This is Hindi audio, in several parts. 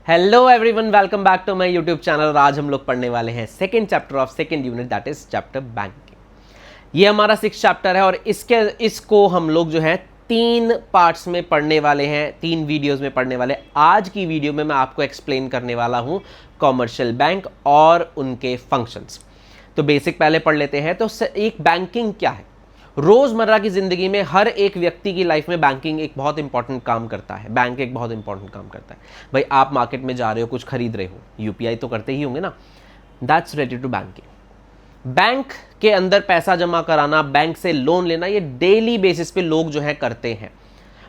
Hello everyone, welcome back to my YouTube channel. और आज हम लोग पढ़ने वाले हैं second chapter of second unit, that is chapter banking. ये हमारा 6th चैप्टर है और इसको हम लोग जो है 3 पार्ट्स में पढ़ने वाले हैं, 3 वीडियोस में पढ़ने वाले। आज की वीडियो में मैं आपको एक्सप्लेन करने वाला हूं कॉमर्शियल बैंक और उनके फंक्शंस। तो बेसिक पहले पढ़ लेते हैं। तो एक बैंकिंग क्या है? रोजमर्रा की जिंदगी में हर एक व्यक्ति की लाइफ में बैंकिंग एक बहुत इंपॉर्टेंट काम करता है। बैंक एक बहुत इंपॉर्टेंट काम करता है। भाई आप मार्केट में जा रहे हो, कुछ खरीद रहे हो, यूपीआई तो करते ही होंगे ना, that's related to banking. Bank के अंदर पैसा जमा कराना, बैंक से लोन लेना, ये डेली बेसिस पे लोग जो है करते हैं।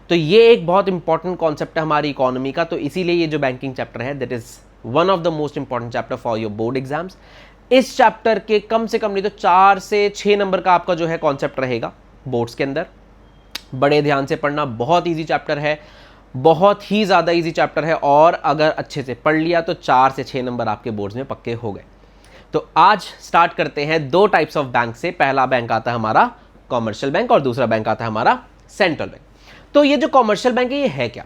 तो ये एक बहुत इंपॉर्टेंट कॉन्सेप्ट है हमारी इकोनॉमी का। तो इसीलिए ये जो बैंकिंग चैप्टर है that is one of the most important chapter for your board exams. इस चैप्टर के कम से कम नहीं तो 4 से 6 नंबर का आपका जो है कॉन्सेप्ट रहेगा बोर्ड्स के अंदर। बड़े ध्यान से पढ़ना, बहुत इजी चैप्टर है, बहुत ही ज़्यादा इजी चैप्टर है। और अगर अच्छे से पढ़ लिया तो 4 से 6 नंबर आपके बोर्ड्स में पक्के हो गए। तो आज स्टार्ट करते हैं 2 टाइप्स ऑफ बैंक से। पहला बैंक आता है हमारा कॉमर्शियल बैंक और दूसरा बैंक आता है हमारा सेंट्रल बैंक। तो ये जो कॉमर्शियल बैंक है ये है क्या?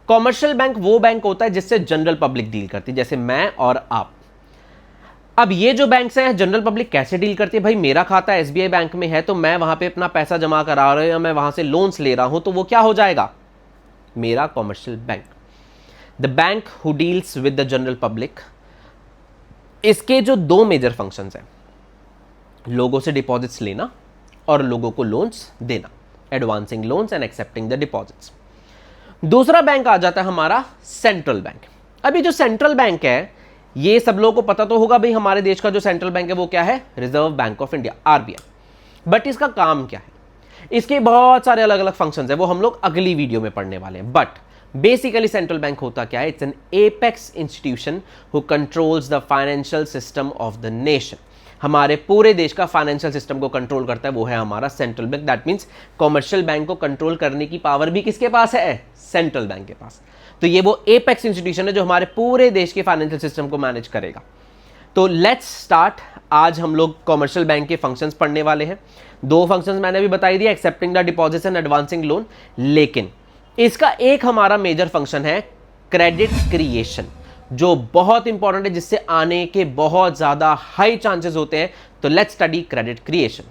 कॉमर्शियल बैंक वो बैंक होता है जिससे जनरल पब्लिक डील करती है, जैसे मैं और आप। अब ये जो बैंक्स हैं जनरल पब्लिक कैसे डील करती है? भाई मेरा खाता एसबीआई बैंक में है तो मैं वहां पे अपना पैसा जमा करा रहा हूं या मैं वहां से लोन्स ले रहा हूं, तो वो क्या हो जाएगा? मेरा commercial bank. The bank who deals with the general public, इसके जो 2 मेजर फंक्शंस हैं, लोगों से डिपॉजिट्स लेना और लोगों को लोन्स देना, advancing loans and accepting the deposits. दूसरा बैंक आ जाता है हमारा सेंट्रल बैंक। अभी जो सेंट्रल बैंक है ये सब लोगों को पता तो होगा, भाई हमारे देश का जो सेंट्रल बैंक है वो क्या है? Reserve bank of India, RBI. But इसका काम क्या है? इसके बहुत सारे अलग अलग फंक्शंस है, वो हम लोग अगली वीडियो में पढ़ने वाले हैं। बट बेसिकली सेंट्रल बैंक होता क्या है? It's an apex institution who controls the financial system of the nation. हमारे पूरे देश का फाइनेंशियल सिस्टम को कंट्रोल करता है वो है हमारा central bank. That means commercial bank को कंट्रोल करने की पावर भी किसके पास है? सेंट्रल बैंक के पास। तो ये वो एपेक्स इंस्टीट्यूशन है जो हमारे पूरे देश के फाइनेंशियल सिस्टम को मैनेज करेगा। तो लेट्स स्टार्ट। आज हम लोग कॉमर्शियल बैंक के फंक्शंस पढ़ने वाले हैं। 2 फंक्शंस मैंने भी बताई दिया, accepting the deposits and advancing loan. लेकिन इसका एक हमारा मेजर फंक्शन है क्रेडिट क्रिएशन, जो बहुत इंपॉर्टेंट है, जिससे आने के बहुत ज्यादा हाई चांसेस होते हैं। तो लेट्स स्टडी क्रेडिट क्रिएशन।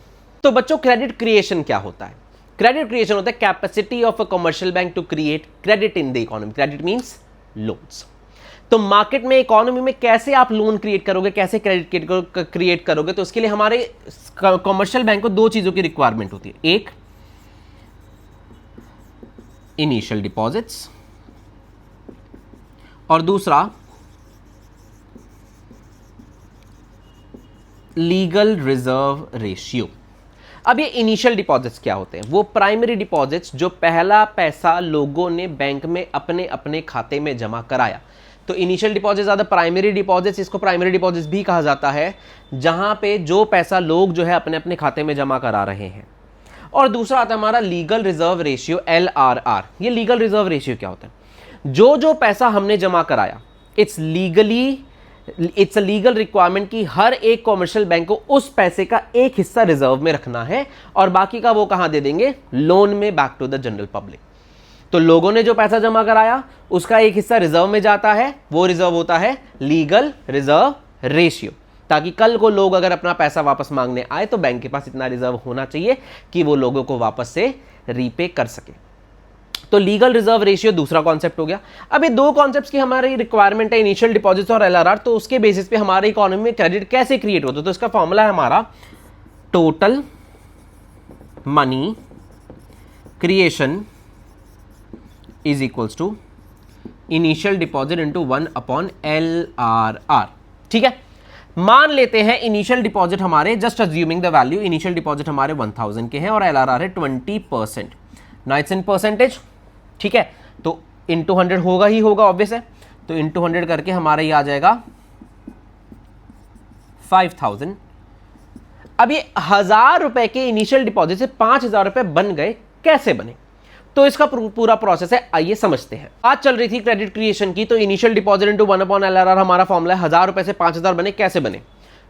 तो बच्चों क्रेडिट क्रिएशन क्या होता है? क्रेडिट क्रिएशन होता है capacity of a commercial bank to create credit in the economy. Credit means loans. तो मार्केट में, इकोनॉमी में कैसे आप लोन क्रिएट करोगे, कैसे क्रेडिट क्रिएट करोगे? तो उसके लिए हमारे कमर्शियल बैंक को 2 चीजों की रिक्वायरमेंट होती है। एक इनिशियल डिपॉजिट्स और दूसरा लीगल रिजर्व रेशियो। अब ये इनिशियल डिपॉजिट्स क्या होते हैं? वो प्राइमरी डिपॉजिट्स, जो पहला पैसा लोगों ने बैंक में अपने अपने खाते में जमा कराया। तो initial deposits are the primary deposits. इसको प्राइमरी डिपॉजिट्स भी कहा जाता है, जहां पे जो पैसा लोग जो है अपने अपने खाते में जमा करा रहे हैं। और दूसरा आता है हमारा लीगल रिजर्व रेशियो, LRR। ये लीगल रिजर्व रेशियो क्या होता है? जो पैसा हमने जमा कराया, इट्स अ लीगल रिक्वायरमेंट कि हर एक कॉमर्शियल बैंक को उस पैसे का एक हिस्सा रिजर्व में रखना है और बाकी का वो कहां दे देंगे? लोन में, back to the general public. तो लोगों ने जो पैसा जमा कराया उसका एक हिस्सा रिजर्व में जाता है, वो रिजर्व होता है लीगल रिजर्व रेशियो, ताकि कल को लोग अगर अपना पैसा वापस मांगने आए तो बैंक के पास इतना रिजर्व होना चाहिए कि वो लोगों को वापस से रीपे कर सके। तो लीगल रिजर्व रेशियो दूसरा कॉन्सेप्ट हो गया। अब ये 2 कॉन्सेप्ट्स की हमारी रिक्वायरमेंट है, इनिशियल डिपॉजिट्स और LRR। तो उसके बेसिस पे हमारे इकोनॉमी में क्रेडिट कैसे क्रिएट होता है? तो इसका फॉर्मूला है हमारा total money creation is equals to initial deposit into 1/LRR। ठीक है, मान लेते हैं इनिशियल डिपॉजिट हमारे, just assuming the value, initial deposit हमारे 1000 के हैं और LRR है 20%। ना इट्स इन परसेंटेज, ठीक है, तो इंटू 100 होगा ही होगा, ऑब्वियस है। तो इंटू 100 करके हमारा ये आ जाएगा 5000। अब ये 1000 रुपए के इनिशियल डिपॉजिट से 5000 रुपए बन गए, कैसे बने? तो इसका पूरा प्रोसेस है, आइए समझते हैं। आज चल रही थी क्रेडिट क्रिएशन की, तो इनिशियल डिपॉजिट इंटू 1/LRR हमारा फॉर्मूला है। 1000 रुपए से 5000 बने, कैसे बने?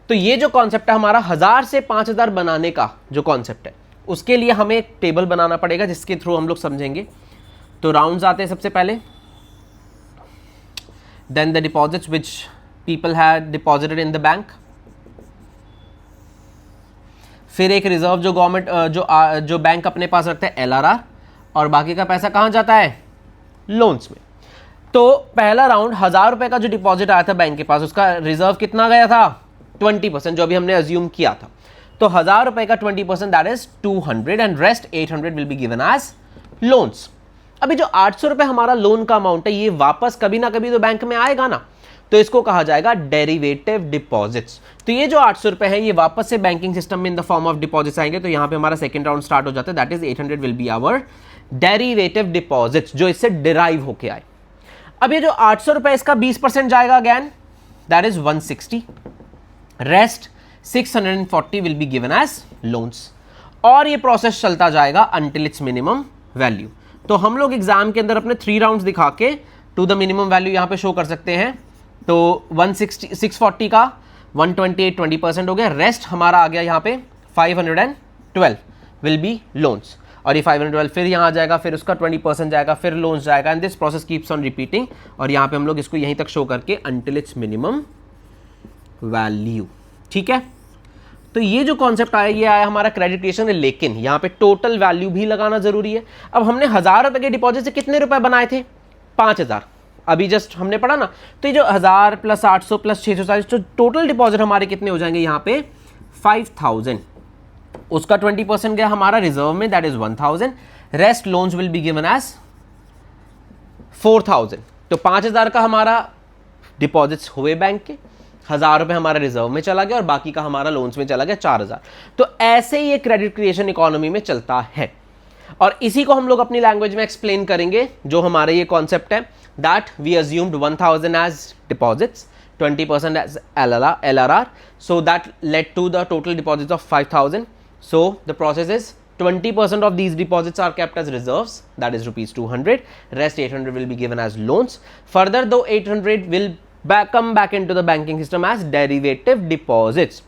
तो ये जो कॉन्सेप्ट है हमारा 1000 से 5000 बनाने का जो कॉन्सेप्ट है, उसके लिए हमें एक टेबल बनाना पड़ेगा जिसके थ्रू हम लोग समझेंगे। तो राउंड्स आते हैं सबसे पहले। Then the deposits which people had deposited in the bank, फिर एक रिजर्व जो गवर्नमेंट जो बैंक अपने पास रखता है LRR, और बाकी का पैसा कहाँ जाता है, लोन्स में। तो पहला राउंड 1000 रुपए का जो डिपॉजिट आया था बैंक के पास, उसका रिजर्व कितना गया था, 20%, जो अभी हमने अज्यूम किया था। तो 1000 रुपए का 20% that is 200 and rest 800 will be given as loans. अभी जो 800 रुपए हमारा लोन का अमाउंट है, ये वापस कभी ना कभी तो बैंक में आएगा ना, तो इसको कहा जाएगा डेरिवेटिव डिपॉजिट्स। तो ये जो 800 रुपए है ये वापस से बैंकिंग सिस्टम में in the form of deposits आएंगे। तो यहां पे हमारा सेकंड राउंड स्टार्ट हो जाता है, that is 800 will be our derivative deposits, जो इससे डिराइव होके आए। अब ये जो 800 रुपए इसका 20% जाएगा again, that is 160, rest 640 will be given as loans, और ये प्रोसेस चलता जाएगा अंटिल इट्स मिनिमम वैल्यू। तो हम लोग एग्जाम के अंदर अपने 3 राउंड्स दिखा के टू द मिनिमम वैल्यू यहां पे शो कर सकते हैं। तो 640 का 128 20% हो गया, रेस्ट हमारा आ गया यहाँ पे 512 विल बी लोन्स, और ये 512 फिर यहाँ आ जाएगा, फिर उसका 20% जाएगा, फिर लोन्स जाएगा, and this process keeps on repeating. और यहाँ पे हम लोग इसको यहीं तक शो करके अंटिल इट्स मिनिमम वैल्यू, ठीक है। तो ये जो कॉन्सेप्ट आया ये आया हमारा क्रेडिट क्रिएशन है, लेकिन यहाँ पे टोटल वैल्यू भी लगाना जरूरी है। अब हमने 1000 रुपए के डिपॉजिट से कितने रुपए बनाए थे, 5000, अभी जस्ट हमने पढ़ा ना। तो ये जो 1000 प्लस 800 प्लस 640, तो टोटल डिपॉजिट हमारे कितने हो जाएंगे यहाँ पे 5000, उसका 20% गया हमारा रिजर्व में, that is 1000, rest loans will be given as 4000। तो 5000 का हमारा डिपॉजिट्स हुए बैंक के, 1000 रुपए हमारा रिजर्व में चला गया और बाकी का हमारा लोन्स में चला गया 4000। तो ऐसे ही ये क्रेडिट क्रिएशन इकोनॉमी में चलता है, और इसी को हम लोग अपनी लैंग्वेज में एक्सप्लेन करेंगे। जो हमारे ये कॉन्सेप्ट है, that we assumed 1000 as deposits, 20% as LRR, so that led to the total deposits of 5000. So the process is 20% of these deposits are kept as reserves, that is rupees 200, rest 800 will be given as loans. Further, though 800 will come back into the banking system as derivative deposits.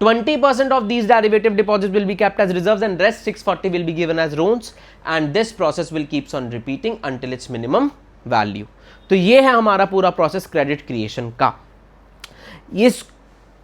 20% of these derivative deposits will be kept as reserves and rest 640 will be given as loans, and this process will keeps on repeating until its minimum value. तो ये है हमारा पूरा प्रोसेस क्रेडिट क्रिएशन का। इस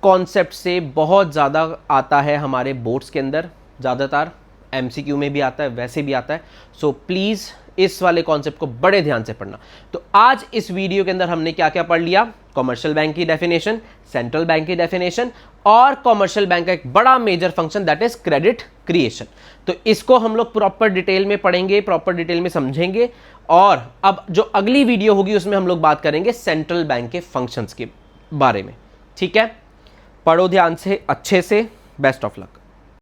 कॉन्सेप्ट से बहुत ज़्यादा आता है हमारे बोर्ड्स के अंदर, ज़्यादातर MCQ में भी आता है, वैसे भी आता है। सो प्लीज़ इस वाले कॉन्सेप्ट को बड़े ध्यान से पढ़ना। तो आज इस वीडियो के अंदर हमने क्या क्या पढ़ लिया, कॉमर्शियल बैंक की डेफिनेशन, सेंट्रल बैंक की डेफिनेशन, और कॉमर्शियल बैंक का एक बड़ा major function that is credit creation. तो इसको हम लोग प्रॉपर डिटेल में पढ़ेंगे, प्रॉपर डिटेल में समझेंगे, और अब जो अगली वीडियो होगी उसमें हम लोग बात करेंगे सेंट्रल बैंक के फंक्शंस के बारे में। ठीक है, पढ़ो ध्यान से, अच्छे से, बेस्ट ऑफ लक।